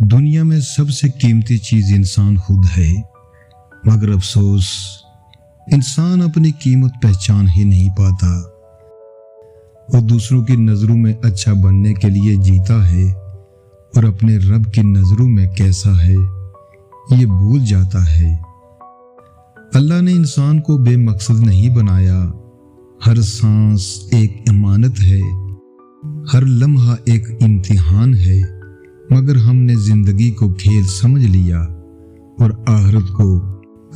دنیا میں سب سے قیمتی چیز انسان خود ہے، مگر افسوس انسان اپنی قیمت پہچان ہی نہیں پاتا۔ وہ دوسروں کی نظروں میں اچھا بننے کے لیے جیتا ہے اور اپنے رب کی نظروں میں کیسا ہے یہ بھول جاتا ہے۔ اللہ نے انسان کو بے مقصد نہیں بنایا۔ ہر سانس ایک امانت ہے، ہر لمحہ ایک امتحان ہے، مگر ہم نے زندگی کو کھیل سمجھ لیا اور آخرت کو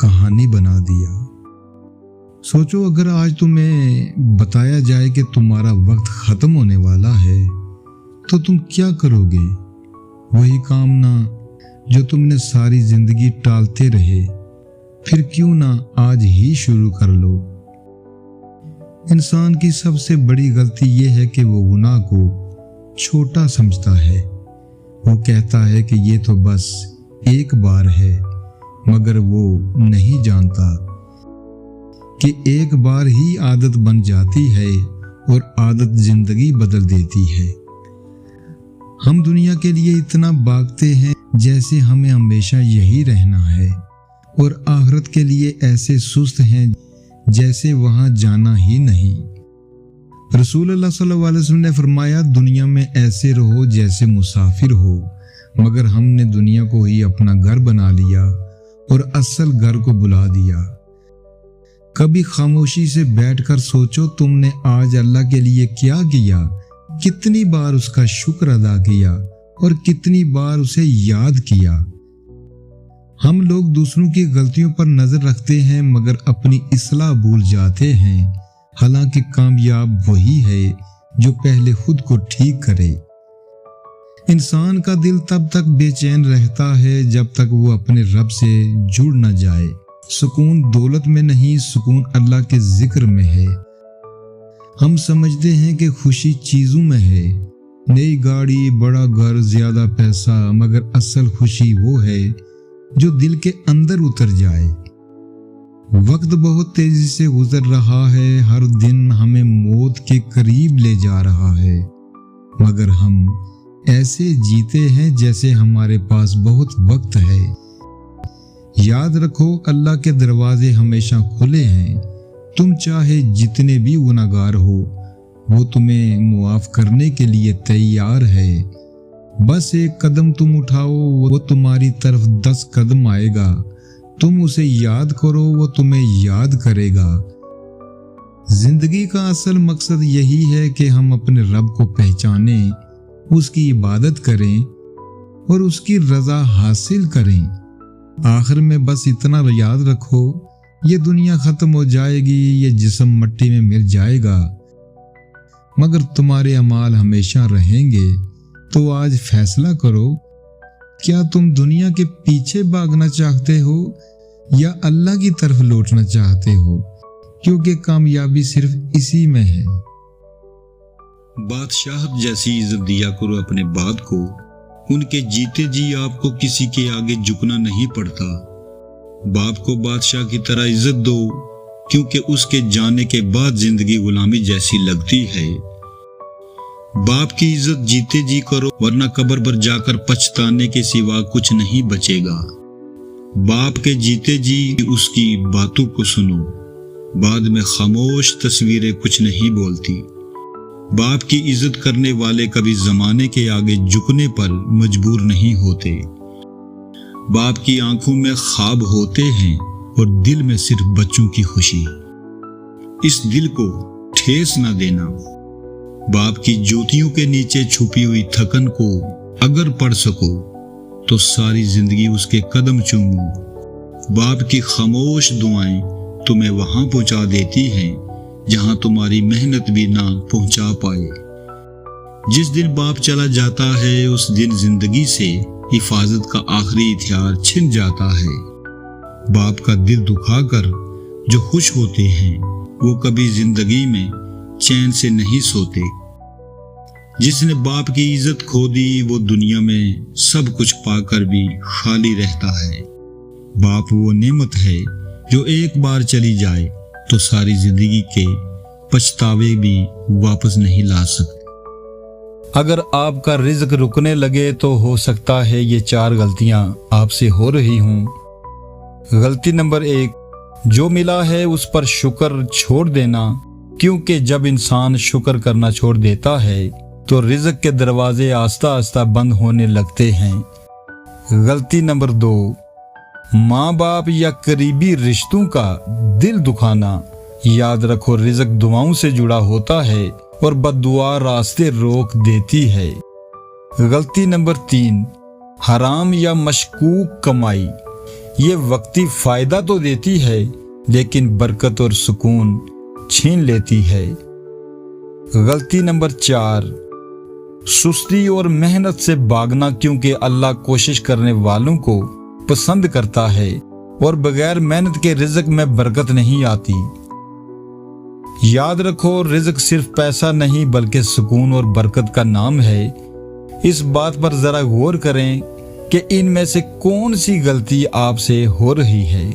کہانی بنا دیا۔ سوچو، اگر آج تمہیں بتایا جائے کہ تمہارا وقت ختم ہونے والا ہے تو تم کیا کرو گے؟ وہی کام نہ جو تم نے ساری زندگی ٹالتے رہے، پھر کیوں نہ آج ہی شروع کر لو۔ انسان کی سب سے بڑی غلطی یہ ہے کہ وہ گناہ کو چھوٹا سمجھتا ہے۔ وہ کہتا ہے کہ یہ تو بس ایک بار ہے، مگر وہ نہیں جانتا کہ ایک بار ہی عادت بن جاتی ہے اور عادت زندگی بدل دیتی ہے۔ ہم دنیا کے لیے اتنا بھاگتے ہیں جیسے ہمیں ہمیشہ یہی رہنا ہے، اور آخرت کے لیے ایسے سست ہیں جیسے وہاں جانا ہی نہیں۔ رسول اللہ صلی اللہ علیہ وسلم نے فرمایا، دنیا میں ایسے رہو جیسے مسافر ہو، مگر ہم نے دنیا کو ہی اپنا گھر بنا لیا اور اصل گھر کو بلا دیا۔ کبھی خاموشی سے بیٹھ کر سوچو، تم نے آج اللہ کے لیے کیا کیا؟ کتنی بار اس کا شکر ادا کیا اور کتنی بار اسے یاد کیا؟ ہم لوگ دوسروں کی غلطیوں پر نظر رکھتے ہیں مگر اپنی اصلاح بھول جاتے ہیں، حالانکہ کامیاب وہی ہے جو پہلے خود کو ٹھیک کرے۔ انسان کا دل تب تک بے چین رہتا ہے جب تک وہ اپنے رب سے جڑ نہ جائے۔ سکون دولت میں نہیں، سکون اللہ کے ذکر میں ہے۔ ہم سمجھتے ہیں کہ خوشی چیزوں میں ہے، نئی گاڑی، بڑا گھر، زیادہ پیسہ، مگر اصل خوشی وہ ہے جو دل کے اندر اتر جائے۔ وقت بہت تیزی سے گزر رہا ہے، ہر دن ہمیں موت کے قریب لے جا رہا ہے، مگر ہم ایسے جیتے ہیں جیسے ہمارے پاس بہت وقت ہے۔ یاد رکھو، اللہ کے دروازے ہمیشہ کھلے ہیں۔ تم چاہے جتنے بھی گناہ گار ہو، وہ تمہیں معاف کرنے کے لیے تیار ہے۔ بس ایک قدم تم اٹھاؤ، وہ تمہاری طرف 10 قدم آئے گا۔ تم اسے یاد کرو، وہ تمہیں یاد کرے گا۔ زندگی کا اصل مقصد یہی ہے کہ ہم اپنے رب کو پہچانیں، اس کی عبادت کریں اور اس کی رضا حاصل کریں۔ آخر میں بس اتنا یاد رکھو، یہ دنیا ختم ہو جائے گی، یہ جسم مٹی میں مل جائے گا، مگر تمہارے اعمال ہمیشہ رہیں گے۔ تو آج فیصلہ کرو، کیا تم دنیا کے پیچھے بھاگنا چاہتے ہو یا اللہ کی طرف لوٹنا چاہتے ہو؟ کیونکہ کامیابی صرف اسی میں ہے۔ بادشاہت جیسی عزت دیا کرو اپنے باپ کو، ان کے جیتے جی آپ کو کسی کے آگے جھکنا نہیں پڑتا۔ باپ کو بادشاہ کی طرح عزت دو، کیونکہ اس کے جانے کے بعد زندگی غلامی جیسی لگتی ہے۔ باپ کی عزت جیتے جی کرو، ورنہ قبر پر جا کر پچھتانے کے سوا کچھ نہیں بچے گا۔ باپ کے جیتے جی اس کی باتوں کو سنو، بعد میں خاموش تصویریں کچھ نہیں بولتی۔ باپ کی عزت کرنے والے کبھی زمانے کے آگے جھکنے پر مجبور نہیں ہوتے۔ باپ کی آنکھوں میں خواب ہوتے ہیں اور دل میں صرف بچوں کی خوشی۔ اس دل کو ٹھیس نہ دینا۔ باپ کی جوتیوں کے نیچے چھپی ہوئی تھکن کو اگر پڑھ سکو تو ساری زندگی اس کے قدم چومو۔ باپ کی خاموش دعائیں تمہیں وہاں پہنچا دیتی ہیں جہاں تمہاری محنت بھی نہ پہنچا پائے۔ جس دن باپ چلا جاتا ہے اس دن زندگی سے حفاظت کا آخری ہتھیار چھن جاتا ہے۔ باپ کا دل دکھا کر جو خوش ہوتے ہیں وہ کبھی زندگی میں چین سے نہیں سوتے۔ جس نے باپ کی عزت کھو دی وہ دنیا میں سب کچھ پا کر بھی خالی رہتا ہے۔ باپ وہ نعمت ہے جو ایک بار چلی جائے تو ساری زندگی کے پچھتاوے بھی واپس نہیں لا سکتے۔ اگر آپ کا رزق رکنے لگے تو ہو سکتا ہے یہ 4 غلطیاں آپ سے ہو رہی ہوں۔ غلطی نمبر 1، جو ملا ہے اس پر شکر چھوڑ دینا، کیونکہ جب انسان شکر کرنا چھوڑ دیتا ہے تو رزق کے دروازے آہستہ آہستہ بند ہونے لگتے ہیں۔ غلطی نمبر 2، ماں باپ یا قریبی رشتوں کا دل دکھانا۔ یاد رکھو رزق دعاؤں سے جڑا ہوتا ہے اور بد دعا راستے روک دیتی ہے۔ غلطی نمبر 3، حرام یا مشکوک کمائی۔ یہ وقتی فائدہ تو دیتی ہے لیکن برکت اور سکون چھین لیتی ہے۔ غلطی نمبر 4، سستی اور محنت سے بھاگنا، کیونکہ اللہ کوشش کرنے والوں کو پسند کرتا ہے اور بغیر محنت کے رزق میں برکت نہیں آتی۔ یاد رکھو رزق صرف پیسہ نہیں بلکہ سکون اور برکت کا نام ہے۔ اس بات پر ذرا غور کریں کہ ان میں سے کون سی غلطی آپ سے ہو رہی ہے۔